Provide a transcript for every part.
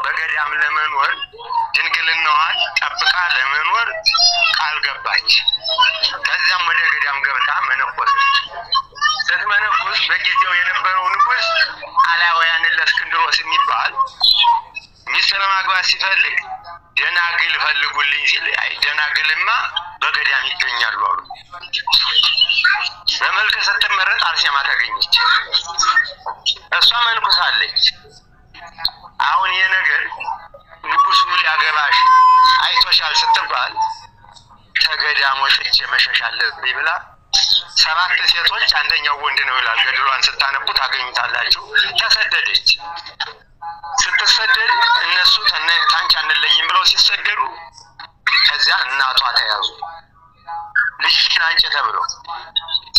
በገዳም ለመኖር ድንግልናዋን ጠብቃ ለመኖር ቃል ገባች። ከዚያም ወደ ገዳም ገብታ መነኮሰች። ስትመነኮስ በጊዜው የነበረው ንጉስ አላውያን ለእስክንድሮስ የሚባል ሚስት ለማግባት ሲፈልግ ደናግል ፈልጉልኝ ሲል አይ ደናግልማ በገዳም ይገኛሉ አሉ። በመልክ ስትመረጥ አርሴማ ተገኘች። እሷ መንኩሳለች። አሁን የነገር ንጉሱ ሊያገባሽ አይቶሻል ስትባል ተገዳም ወጥቼ መሸሽ አለብኝ ብላ 7 ሴቶች አንደኛው ወንድ ነው ይላል ገድሏን ስታነቡ ታገኙታላችሁ። ተሰደደች። ስትሰደድ እነሱ ታንቻ አንለይም ብለው ሲሰደዱ ከዚያ እናቷ ተያዙ። ልጅሽን አንቺ ተብለው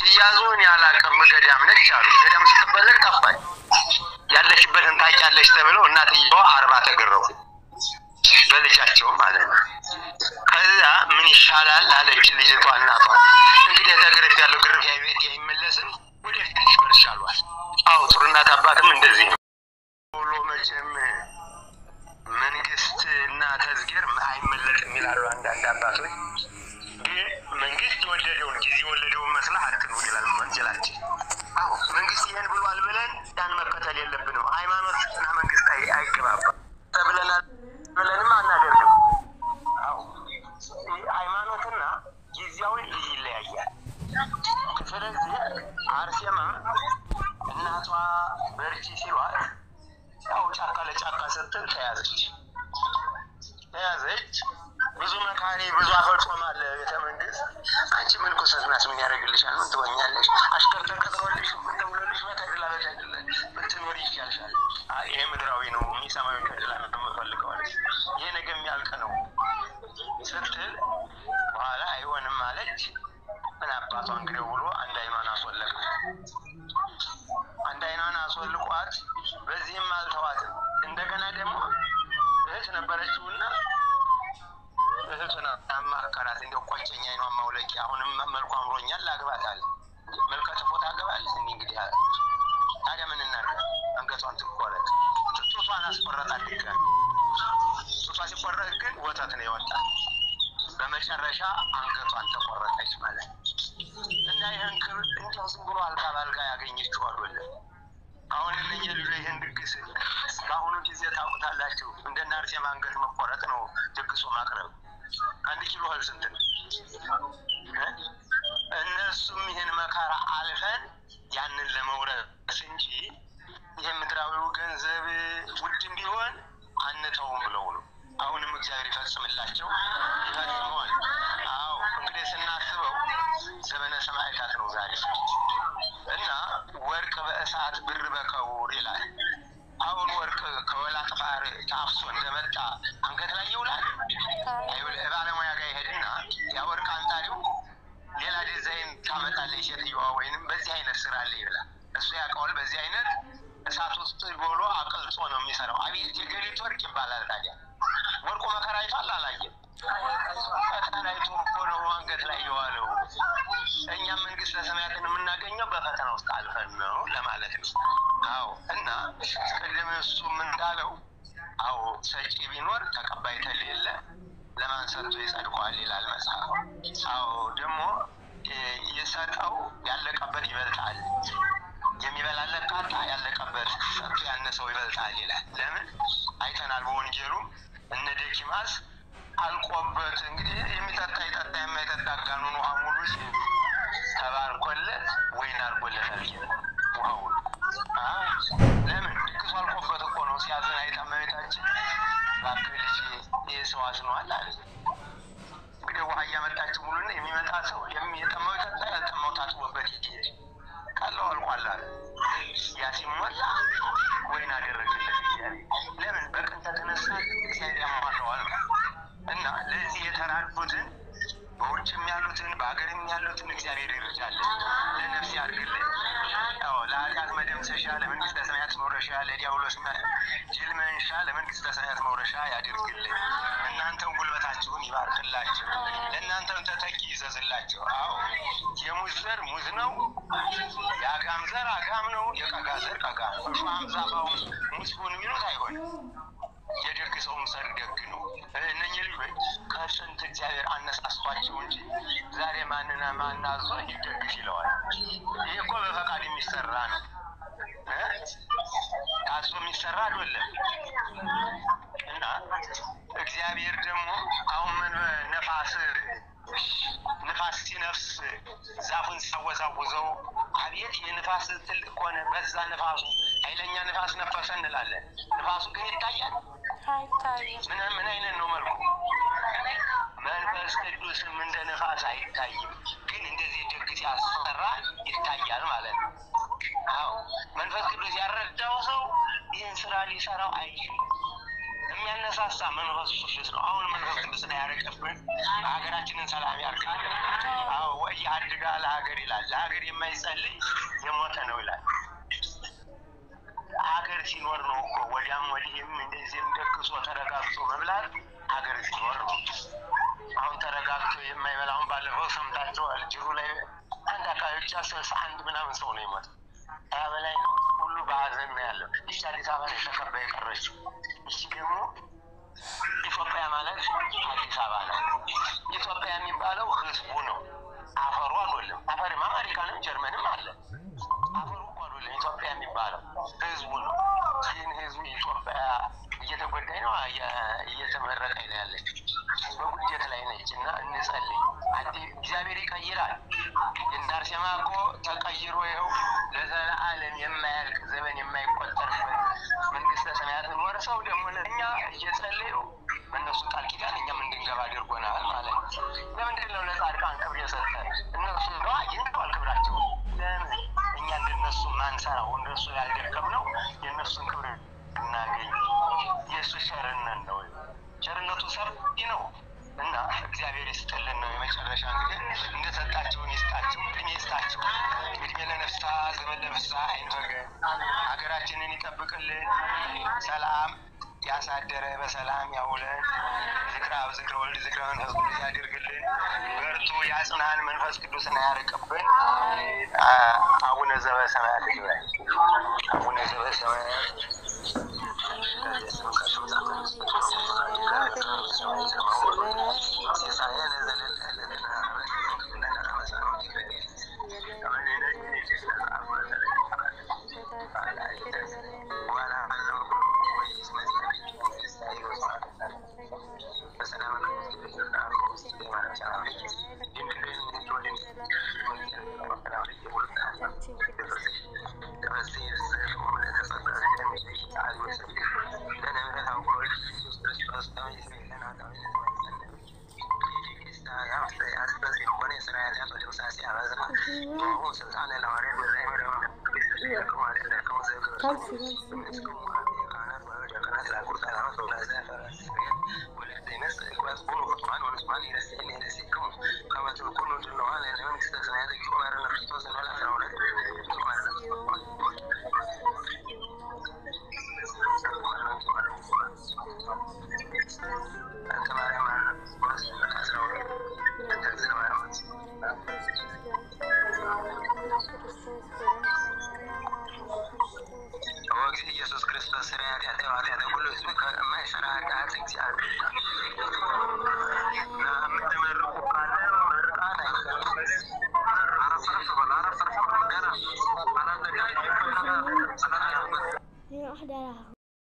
ሲያዙን ያላቀም ገዳም ነች አሉ። ገዳም ስትበለቅ ጠፋች። ያለሽበትን ታውቂያለሽ ተብለው እናትየዋ 40 ተገረፉ በልጃቸው ማለት ነው። ከዛ ምን ይሻላል አለች ልጅቷ እናቷ። እንግዲህ ተገረፍ ያለው ግርፍ ያይቤት ይመለስም ወደ ፊትሽ በርሻሏል። አው ጥሩናት አባትም እንደዚህ ነው። ሆሎ መቼም መንግስትና ተዝገር አይመለጥም ይላሉ አንዳንድ አባቶች። ግን መንግስት ወለደውን ጊዜ ወለደውን መስላሃት ነው ይላል ወንጀላችን። አው መንግስት ይሄን ብሏል ብለን ያን መከተል የለብንም። ሃይማኖትና መንግስት አይገባባ ተብለናል ብለንም አናደርግም። አው ሃይማኖትና ጊዜያዊ ይለያያል። ስለዚህ አርሴማ እናቷ በርቺ ሲሏት አው ጫካ ለጫካ ስትል ተያዘች። ብዙ መካሪ ብዙ አፈጾም አለ የተመንግስት አንቺ ምን ኮሰናስ ምን ያደርግልሻል? ምን ትወኛለሽ? አሽከር ተከትሮልሽ ምን ተብሎልሽ በተድላ ብትኖር ይሻልሻል። ይሄ ምድራዊ ነው የሚሰማው ከድላ ነው የምፈልገው አለች። ይሄ ነገር የሚያልቅ ነው ስትል በኋላ አይሆንም ማለች። ምን አባቷ እንግዲህ ብሎ አንድ አይኗን አስወለቀ። አንድ አይኗን አስወልቋት በዚህም አልተዋትም። እንደገና ደግሞ እህት ነበረችውና እህቱና አማከራት እንደው ቆጨኛ አይኗን ማውለቂ አሁንም መልኩ አምሮኛል ላግባታል። መልካት ቦታ አገባለች እንግዲህ ታዲያ ምን እናድርግ? አንገቷን ትቆረጥ። ጡቷን አስቆረጣት። ጡቷ ሲቆረጥ ግን ወተት ነው የወጣው። በመጨረሻ አንገቷን ተቆረጠች ማለት እና ይሄን ክር እንደው ዝም ብሎ አልጋ ባልጋ ያገኘችው አይደለም። አሁን ለየልጅ ይሄን ድግስ ባሁኑ ጊዜ ታውቁታላችሁ። እንደና አርሴማ አንገት መቆረጥ ነው ድግሱ ማቅረብ። 1 ኪሎ እህል ስንት ነው? እነሱም ይሄን መከራ አልፈን ያንን ለመውረስ እንጂ ይሄ ምድራዊው ገንዘብ ውድም ቢሆን አንተውም ብለው ነው። አሁንም እግዚአብሔር ይፈጽምላቸው ይፈጽማል። አዎ እንግዲህ ስናስበው ዘመነ ሰማዕታት ነው ዛሬ እና ወርቅ በእሳት ብር በከውር ይላል። አሁን ወርቅ ከወላጥ ፋር ታፍሶ እንደመጣ አንገት ላይ ይውላል። አይውል ባለሙያ ጋር ይሄድና ያ ወርቅ አንጣሪው ሌላ ዲዛይን ታመጣለች ሴትዮዋ ወይንም በዚህ አይነት ስራ አለ ይላል። እሱ ያውቀዋል። በዚህ አይነት እሳት ውስጥ ጎሎ አቀልጾ ነው የሚሰራው። አቤት የገሪት ወርቅ ይባላል። ታዲያ ወርቁ መከራይቷል አላየም። ፈተናይቱ ነው አንገት ላይ የዋለው። እኛም መንግስተ ሰማያትን የምናገኘው በፈተና ውስጥ አልፈን ነው ለማለት ነው። አዎ እና ቀደም እሱም እንዳለው አዎ ሰጪ ቢኖር ተቀባይ ተሌለ ለማን ሰጥቶ ይጸድቋል ይላል መጽሐፍ። አዎ ደግሞ የሰጠው ያለቀበት ይበልጣል። የሚበላለት ካጣ ያለቀበት ሰጥቶ ያነሰው ይበልጣል ይላል። ለምን አይተናል በወንጌሉ እነ ዴኪማስ አልቆበት እንግዲህ የሚጠጣ ይጠጣ የማይጠጣ ጋር ነው አሙሉ ተባርኮለት ወይን አርጎለታል ይላል። ዋው ሰው አዝኗል አለ። እንግዲህ ውሃ እያመጣችሁ ሙሉና የሚመጣ ሰው የሚጠማው ይጠጣ፣ ያልጠማው ታጥቦበት ይሄድ። ቀላው አልቋል አለ። ያ ሲሞላ ወይን አደረገለት እግዚአብሔር። ለምን? በቀን ተነሳ እግዚአብሔር ያሟላዋል። እና ለዚህ የተራዱትን በውጭም ያሉትን በሀገርም ያሉትን እግዚአብሔር ይርዳል። ለነፍስ ያድርግልን። ለኃጢአት መደምሰሻ ለመንግስተ ሰማያት መውረሻ፣ ለዲያብሎስ ጅል መንሻ ለመንግስተ ሰማያት መውረሻ ያድርግልን። እናንተም ጉልበታችሁን ይባርክላችሁ፣ ለእናንተም ተተኪ ይዘዝላችሁ። አዎ የሙዝ ዘር ሙዝ ነው፣ የአጋም ዘር አጋም ነው፣ የቀጋ ዘር ቀጋ ነው። ሹሃም ዛፋውን ሙዝ ሁን የሚሉት አይሆንም። የደግ ሰውም ሰርግ ደግ ነው። እነኚህ ልጆች ከጥንት እግዚአብሔር አነሳስቷቸው እንጂ ዛሬ ማንና ማናዞ ይደግፍ ይለዋል። ይሄ እኮ በፈቃድ የሚሰራ ነው፣ ታዞ የሚሰራ አይደለም። እና እግዚአብሔር ደግሞ አሁን ንፋስ ሲነፍስ ዛፉን ሲያወዛውዘው አቤት የንፋስ ትልቅ ሆነ፣ በዛ ንፋሱ ኃይለኛ ንፋስ ነፈሰ እንላለን። ንፋሱ ግን ይታያል? ምን አይነት ነው መልኩ? መንፈስ ቅዱስም እንደ ንፋስ አይታይም፣ ግን እንደዚህ ደግ ሲያሰራ ይታያል ማለት ነው። አዎ መንፈስ ቅዱስ ያረዳው ሰው ይህን ስራ ሊሰራው አይችልም። የሚያነሳሳ መንፈስ ቅዱስ ነው። አሁን መንፈስ ቅዱስ ነው ያረቀብን። ሀገራችንን ሰላም ያርግልን። አዎ ወያድጋ ለሀገር ይላል። ለሀገር የማይጸልይ የሞተ ነው ይላል። ሀገር ሲኖር ነው እኮ ወዲያም ወዲህም እንደዚህም ደግሶ ተረጋግቶ መብላት ሀገር ሲኖር ነው። አሁን ተረጋግቶ የማይበላውን ባለፈው ሰምታችኋል። ጅሩ ላይ አንድ አካባቢ ብቻ 61 ምናምን ሰው ነው የሞተው። ያ በላይ ሁሉ በሀዘን ነው ያለው። ይህች አዲስ አበባ ነው የተከባ የቀረችው። እቺ ደግሞ ኢትዮጵያ ማለት አዲስ አበባ ነው። ኢትዮጵያ የሚባለው ህዝቡ ነው፣ አፈሩ አይደለም። አፈርማ አሜሪካንም ጀርመንም አለ። አፈሩ እኮ አይደለም ኢትዮጵያ የሚባለው ህዝቡ ነው። ይህን ህዝቡ ኢትዮጵያ እየተጎዳኝ ነው፣ እየተመረቀኝ ነው ያለች፣ በጉጀት ላይ ነች። እና እንጸልይ፣ እግዚአብሔር ይቀይራል። የእንዳርሴማ እኮ ተቀይሮ ይኸው ለዘለዓለም የማያልቅ ዘመን የማይቆጠርበት መንግስተ ሰማያትን ወርሰው ደግሞ ለእኛ እየጸለዩ በእነሱ ቃል ኪዳን እኛም እንድንገባ አድርጎናል ማለት ነው። ለምንድን ነው ለጻድቃን ክብር የሰጠ? እነሱ ጋር አግኝተዋል ክብራቸው። ለምን እኛ እንደነሱ ማንሰራው? እንደሱ ያልደከምነው የእነሱን ክብር እናገኝ። የእሱ ቸርነት ነው፣ ቸርነቱ ሰፊ ነው። እና እግዚአብሔር ይስጥልን ነው የመጨረሻ። እንግዲህ እንደሰጣችሁን ይስጣችሁ፣ እድሜ ይስጣችሁ። እድሜ ለነፍሳ ዘመን ለፍሳ አይንፈገን። ሀገራችንን ይጠብቅልን፣ ሰላም ያሳደረ በሰላም ያውለን። ዝክረ አብ ዝክረ ወልድ ዝክረ መንፈስ ቅዱስ ያድርግልን። በርቱ ያጽናን፣ መንፈስ ቅዱስን ያርቅብን። አቡነ ዘበሰማያት ይባል። አቡነ ዘበሰማያት ኢየሱስ ክርስቶስ ስራያት ያለ ሁሉ ህዝብ ከማይሰራ ኃጢአት እግዚአብሔር ምትመርቁ ካለ መርቃት አይገርም።